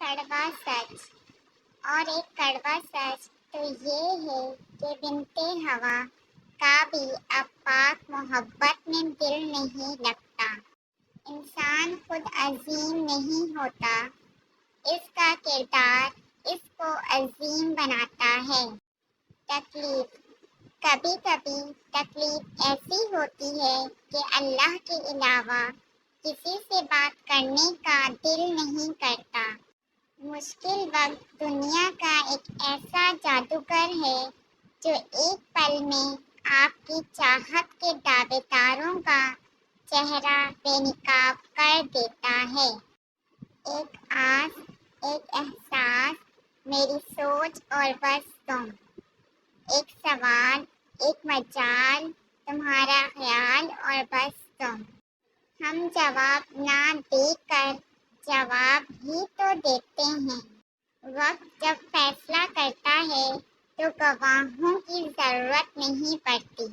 کڑوا سچ، اور ایک کڑوا سچ تو یہ ہے کہ بنت ہوا کا بھی اب پاک محبت میں دل نہیں لگتا۔ انسان خود عظیم نہیں ہوتا، اس کا کردار اس کو عظیم بناتا ہے۔ تکلیف، کبھی کبھی تکلیف ایسی ہوتی ہے کہ اللہ کے علاوہ کسی سے بات کرنے کا دل نہیں کرتا۔ مشکل وقت دنیا کا ایک ایسا جادوگر ہے جو ایک پل میں آپ کی چاہت کے دعوے داروں کا چہرہ بے نقاب کر دیتا ہے۔ ایک آس، ایک احساس، میری سوچ اور بس تم۔ ایک سوال، ایک مجال، تمہارا خیال اور بس تم۔ ہم جواب نہ دیکھ کر جواب ہی تو دیتے ہیں۔ وقت جب فیصلہ کرتا ہے تو گواہوں کی ضرورت نہیں پڑتی۔